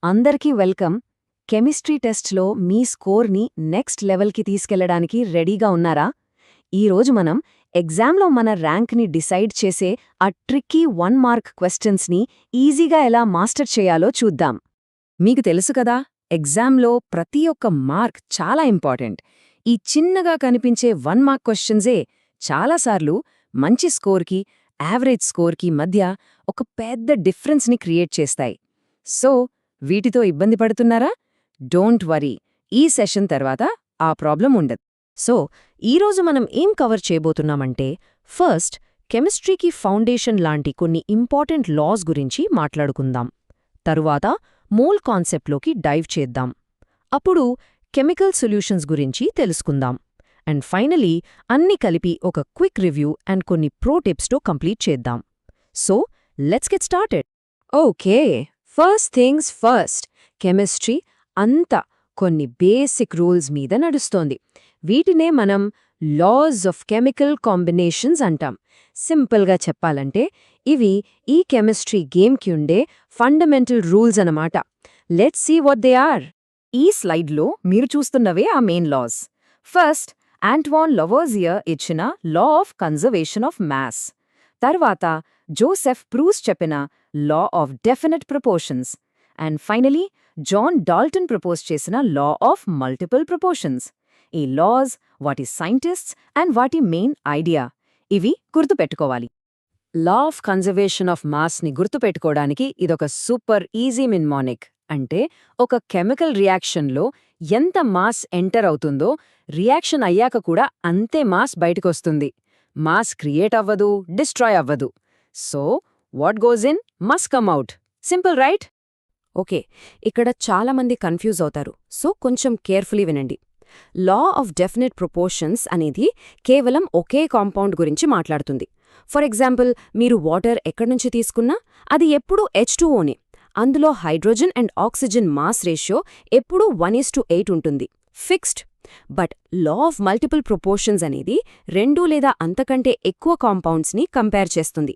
అందరికీ welcome. Chemistry టెస్ట్లో మీ స్కోర్ని next లెవెల్కి తీసుకెళ్లడానికి రెడీగా ఉన్నారా? ఈరోజు మనం ఎగ్జామ్లో మన ర్యాంక్ని డిసైడ్ చేసే ఆ ట్రిక్కీ 1 మార్క్ క్వశ్చన్స్ని ఈజీగా ఎలా మాస్టర్ చేయాలో చూద్దాం. మీకు తెలుసు కదా, ఎగ్జామ్లో ప్రతి ఒక్క మార్క్ చాలా ఇంపార్టెంట్. ఈ చిన్నగా కనిపించే 1 మార్క్ క్వశ్చన్సే చాలాసార్లు మంచి స్కోర్కి, యావరేజ్ స్కోర్కి మధ్య ఒక పెద్ద డిఫరెన్స్ని క్రియేట్ చేస్తాయి. సో వీటితో ఇబ్బంది పడుతున్నారా? డోంట్ వరీ, ఈ సెషన్ తర్వాత ఆ ప్రాబ్లం ఉండదు. సో ఈరోజు మనం ఏం కవర్ చేయబోతున్నామంటే, ఫస్ట్ కెమిస్ట్రీకి ఫౌండేషన్ లాంటి కొన్ని ఇంపార్టెంట్ లాస్ గురించి మాట్లాడుకుందాం. తరువాత మోల్ కాన్సెప్ట్లోకి డైవ్ చేద్దాం. అప్పుడు కెమికల్ సొల్యూషన్స్ గురించి తెలుసుకుందాం. అండ్ ఫైనలీ అన్ని కలిపి ఒక క్విక్ రివ్యూ అండ్ కొన్ని ప్రో టిప్స్తో కంప్లీట్ చేద్దాం. So let's get started. Okay, first things first, chemistry అంతా కొన్ని బేసిక్ రూల్స్ మీద నడుస్తోంది. వీటినే మనం లాస్ ఆఫ్ కెమికల్ కాంబినేషన్స్ అంటాం. సింపుల్గా చెప్పాలంటే ఇవి ఈ కెమిస్ట్రీ గేమ్కి ఉండే ఫండమెంటల్ రూల్స్ అన్నమాట. Let's see what they are. ఈ స్లైడ్లో మీరు చూస్తున్నవే ఆ main laws. First, Antoine Lavoisier ఇచ్చిన law of conservation of mass. తర్వాత జోసెఫ్ ప్రూస్ చెప్పిన law of definite proportions. And finally John Dalton propose చేసిన లా ఆఫ్ మల్టిపుల్ ప్రపోర్షన్స్. ఈ లాస్, వాటి సైంటిస్ట్స్ అండ్ వాటి మెయిన్ ఐడియా, ఇవి గుర్తుపెట్టుకోవాలి. లా ఆఫ్ కన్జర్వేషన్ ఆఫ్ మాస్ని గుర్తుపెట్టుకోవడానికి ఇదొక సూపర్ ఈజీ మిన్మానిక్. అంటే ఒక కెమికల్ రియాక్షన్లో ఎంత మాస్ ఎంటర్ అవుతుందో, రియాక్షన్ అయ్యాక కూడా అంతే మాస్ బయటకొస్తుంది. మాస్ క్రియేట్ అవ్వదు, డిస్ట్రాయ్ అవ్వదు. So what goes in must come out. Simple, right? Okay, ఇక్కడ చాలామంది కన్ఫ్యూజ్ అవుతారు. సో కొంచెం కేర్ఫుల్లీ వినండి. లా ఆఫ్ డెఫినెట్ ప్రపోర్షన్స్ అనేది కేవలం ఒకే కాంపౌండ్ గురించి మాట్లాడుతుంది. ఫర్ ఎగ్జాంపుల్, మీరు వాటర్ ఎక్కడ్నుంచి తీసుకున్నా అది ఎప్పుడూ H2Oనే. అందులో hydrogen and oxygen mass ratio ఎప్పుడూ 1:8 ఉంటుంది, fixed. But law of multiple proportions అనేది 2 లేదా అంతకంటే ఎక్కువ కాంపౌండ్స్ని కంపేర్ చేస్తుంది.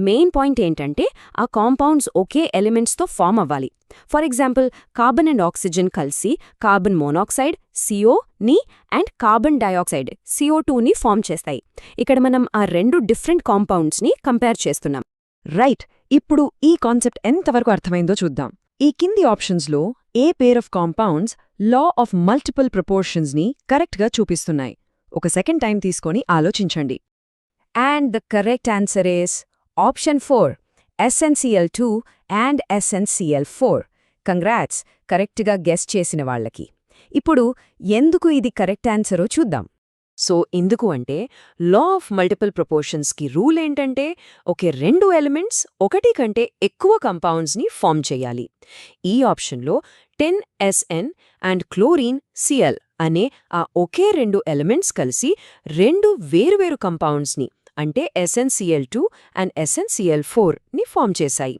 మెయిన్ పాయింట్ ఏంటంటే ఆ కాంపౌండ్స్ ఒకే ఎలిమెంట్స్తో ఫామ్ అవ్వాలి. For example, carbon and oxygen కలిసి carbon monoxide CO and carbon dioxide CO2ని ఫామ్ చేస్తాయి. ఇక్కడ మనం ఆ 2 డిఫరెంట్ కాంపౌండ్స్ని కంపేర్ చేస్తున్నాం. రైట్, ఇప్పుడు ఈ కాన్సెప్ట్ ఎంతవరకు అర్థమైందో చూద్దాం. ఈ కింది ఆప్షన్స్లో ఏ pair of compounds law of multiple ప్రపోర్షన్స్ని కరెక్ట్గా చూపిస్తున్నాయి? ఒక సెకండ్ టైం తీసుకొని ఆలోచించండి. And the correct answer is option 4, SnCl2 and SnCl4. Congrats, కరెక్ట్గా గెస్ చేసిన వాళ్లకి. ఇప్పుడు ఎందుకు ఇది కరెక్ట్ ఆన్సరో చూద్దాం. సో ఎందుకు అంటే, లా ఆఫ్ మల్టిపుల్ ప్రపోర్షన్స్కి రూల్ ఏంటంటే, ఒకే 2 ఎలిమెంట్స్ ఒకటి కంటే ఎక్కువ కంపౌండ్స్ని ఫామ్ చేయాలి. ఈ ఆప్షన్లో 10SN అండ్ క్లోరిన్ Cl అనే ఆ ఒకే 2 ఎలిమెంట్స్ కలిసి 2 వేరువేరు కంపౌండ్స్ని, అంటే SnCl2 అండ్ SnCl4ని ఫామ్ చేశాయి.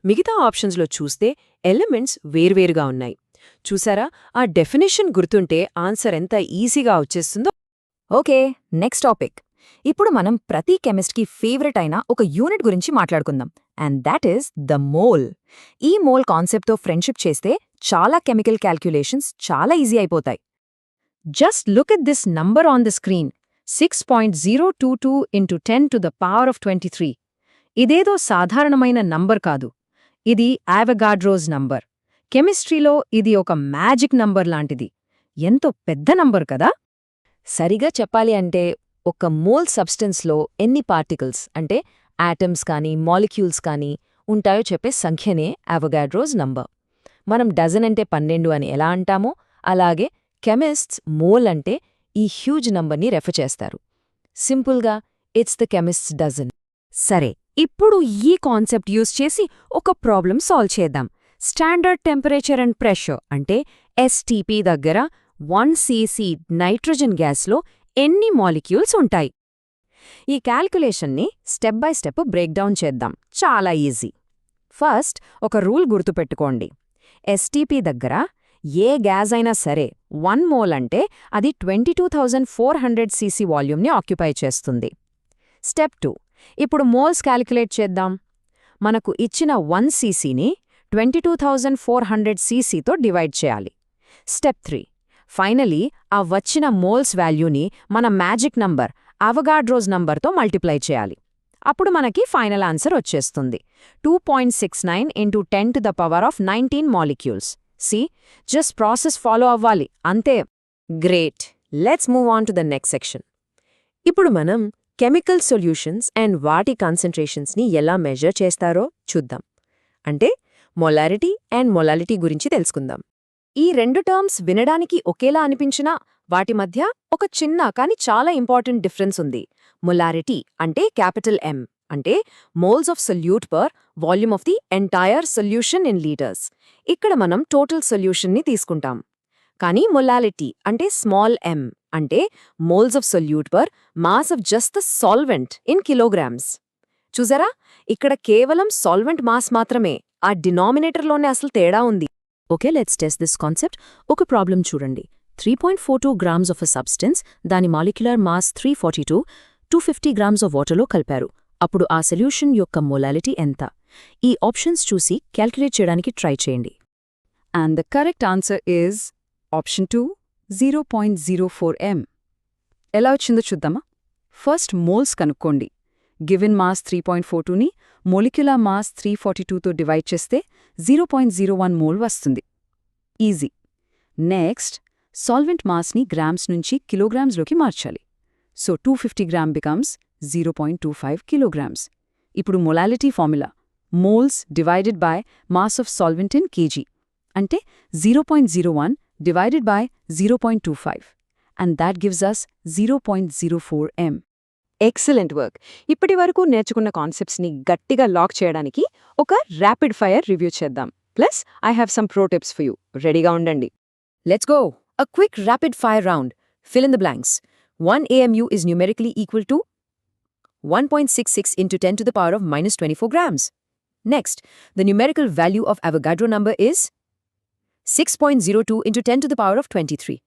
మిగతా ఆప్షన్స్లో చూస్తే ఎలిమెంట్స్ వేర్వేరుగా ఉన్నాయి. చూసారా, ఆ డెఫినేషన్ గుర్తుంటే ఆన్సర్ ఎంత ఈజీగా వచ్చేస్తుందో. Okay, next topic. ఇప్పుడు మనం ప్రతి కెమిస్ట్కి ఫేవరెట్ అయిన ఒక యూనిట్ గురించి మాట్లాడుకుందాం. And that is the mole. ఈ మోల్ కాన్సెప్ట్తో ఫ్రెండ్షిప్ చేస్తే చాలా కెమికల్ క్యాల్క్యులేషన్స్ చాలా ఈజీ అయిపోతాయి. Just look at this number on the screen, 6.022 × 10⁻23. ఇదేదో సాధారణమైన నంబర్ కాదు, ఇది అవగాడ్రోస్ నంబర్. కెమిస్ట్రీలో ఇది ఒక మ్యాజిక్ నంబర్ లాంటిది. ఎంతో పెద్ద నంబర్ కదా. సరిగా చెప్పాలి అంటే, ఒక మోల్ సబ్స్టెన్స్లో ఎన్ని పార్టికల్స్, అంటే ఆటమ్స్ కానీ మాలిక్యూల్స్ కానీ ఉంటాయో చెప్పే సంఖ్యనే అవగాడ్రోస్ నంబర్. మనం డజన్ అంటే 12 అని ఎలా అంటామో, అలాగే కెమిస్ట్స్ మోల్ అంటే ఈ హ్యూజ్ నంబర్ని రెఫర్ చేస్తారు. సింపుల్గా ఇట్స్ ద కెమిస్ట్స్ డజన్. సరే, ఇప్పుడు ఈ కాన్సెప్ట్ యూజ్ చేసి ఒక ప్రాబ్లం సాల్వ్ చేద్దాం. స్టాండర్డ్ టెంపరేచర్ అండ్ ప్రెషర్ అంటే STP దగ్గర 1 cc నైట్రోజన్ గ్యాస్లో ఎన్ని మాలిక్యూల్స్ ఉంటాయి? ఈ క్యాల్కులేషన్ని స్టెప్ బై స్టెప్ బ్రేక్డౌన్ చేద్దాం. చాలా ఈజీ. ఫస్ట్ ఒక రూల్ గుర్తుపెట్టుకోండి. STP దగ్గర ఏ గ్యాస్ అయినా సరే 1 మోల్ అంటే అది 22,400 cc వాల్యూమ్ని ఆక్యుపై చేస్తుంది. స్టెప్ 2, ఇప్పుడు మోల్స్ క్యాల్కులేట్ చేద్దాం. మనకు ఇచ్చిన 1 cc ని 22,400 cc తో డివైడ్ చేయాలి. స్టెప్ 3. ఫైనలీ ఆ వచ్చిన మోల్స్ వాల్యూని మన మ్యాజిక్ నంబర్ అవగాడ్రోస్ నంబర్తో మల్టిప్లై చేయాలి. అప్పుడు మనకి ఫైనల్ ఆన్సర్ వచ్చేస్తుంది. 2.69 into 10⁻19 molecules. See, just process follow అవ్వాలి అంతే. Great. Let's move on to the next section. ఇప్పుడు మనం కెమికల్ సొల్యూషన్స్ అండ్ వాటి కాన్సంట్రేషన్స్ని ఎలా మెజర్ చేస్తారో చూద్దాం. అంటే మొలారిటీ అండ్ మొలాలిటీ గురించి తెలుసుకుందాం. ఈ రెండు టర్మ్స్ వినడానికి ఒకేలా అనిపించినా వాటి మధ్య ఒక చిన్న కానీ చాలా ఇంపార్టెంట్ డిఫరెన్స్ ఉంది. మొలారిటీ అంటే క్యాపిటల్ M అంటే moles of solute per volume of the entire solution in litres. ఇక్కడ మనం టోటల్ సొల్యూషన్ని తీసుకుంటాం. కానీ మొలాలిటీ అంటే స్మాల్ m అంటే moles of solute per mass of just the solvent in kilograms. చూసారా, ఇక్కడ కేవలం సాల్వెంట్ మాస్ మాత్రమే, ఆ డినామినేటర్లోనే అసలు తేడా ఉంది. Okay, let's test this concept. ఒక ప్రాబ్లం చూడండి. 3.42 grams ఆఫ్ అ సబ్స్టెన్స్, దాని మాలిక్యులర్ మాస్ 342, 250 grams ఆఫ్ వాటర్లో కలిపారు. అప్పుడు ఆ సొల్యూషన్ యొక్క మొలాలిటీ ఎంత? ఈ ఆప్షన్స్ చూసి క్యాల్కులేట్ చేయడానికి ట్రై చేయండి. And the correct answer is option 2, 0.04 m. ఎలా వచ్చిందో చూద్దామా? ఫస్ట్ మోల్స్ కనుక్కోండి. గివెన్ మాస్ 3.42ని మొలిక్యులర్ మాస్ 342తో డివైడ్ చేస్తే 0.01 మోల్ వస్తుంది. ఈజీ. నెక్స్ట్, సాల్వెంట్ మాస్ని గ్రామ్స్ నుంచి కిలోగ్రామ్స్లోకి మార్చాలి. So 250 gram becomes 0.25 kilograms. ఇప్పుడు molality formula moles divided by mass of solvent in KG అంటే 0.01 divided by 0.25 and that gives us 0.04 m. Excellent work. ఇప్పటి వరకు నేర్చుకున్న కాన్సెప్ట్స్ని గట్టిగా లాక్ చేయడానికి ఒక ర్యాపిడ్ ఫైర్ రివ్యూ చేద్దాం. Plus I have some pro tips for you. రెడీగా ఉండండి. Let's go. A quick rapid fire round. Fill in the blanks. 1 AMU is numerically equal to 1.66 into 10 to the power of minus 24 grams. Next, the numerical value of Avogadro number is 6.02 into 10 to the power of 23.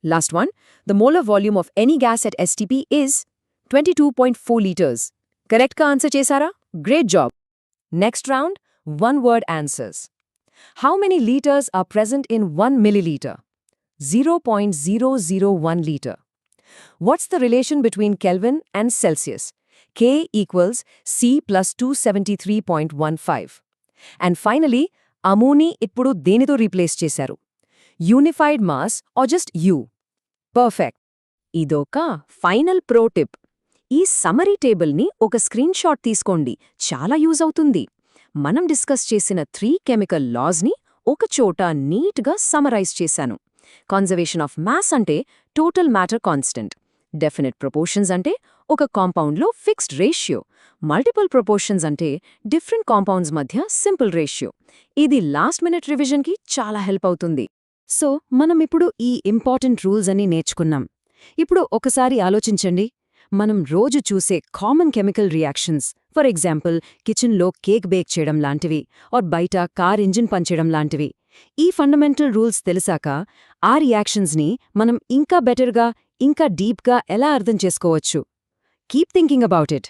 Last one, the molar volume of any gas at STP is 22.4 liters. Correct ka answer chesara? Great job. Next round, one-word answers. How many liters are present in 1 milliliter? 0.001 liter. What's the relation between Kelvin and Celsius? K equals C plus 273.15. And finally, అమూని ఇప్పుడు దేనితో replace చేశారు? Unified mass or just you? Perfect. ఇదొక final pro tip. ఈ summary టేబుల్ని ఒక screen shot తీసుకోండి, చాలా use అవుతుంది. మనం డిస్కస్ చేసిన 3 కెమికల్ లాస్ని ఒక చోట నీట్గా సమరైజ్ చేశాను. కన్జర్వేషన్ ఆఫ్ మాస్ అంటే total matter constant. Definite proportions అంటే ఒక కాంపౌండ్లో ఫిక్స్డ్ రేషియో. మల్టిపుల్ ప్రపోర్షన్స్ అంటే డిఫరెంట్ కాంపౌండ్స్ మధ్య సింపుల్ రేషియో. ఇది లాస్ట్ మినిట్ రివిజన్కి చాలా హెల్ప్ అవుతుంది. సో మనం ఇప్పుడు ఈ ఇంపార్టెంట్ రూల్స్ అన్ని నేర్చుకున్నాం. ఇప్పుడు ఒకసారి ఆలోచించండి. మనం రోజు చూసే common chemical reactions, for example కిచెన్లో కేక్ బేక్ చేయడం లాంటివి, ఆర్ బయట కార్ ఇంజిన్ పనిచేయడం లాంటివి. ఈ ఫండమెంటల్ రూల్స్ తెలిసాక ఆ రియాక్షన్స్ని మనం ఇంకా బెటర్గా, ఇంకా డీప్గా ఎలా అర్థం చేసుకోవచ్చు? Keep thinking about it.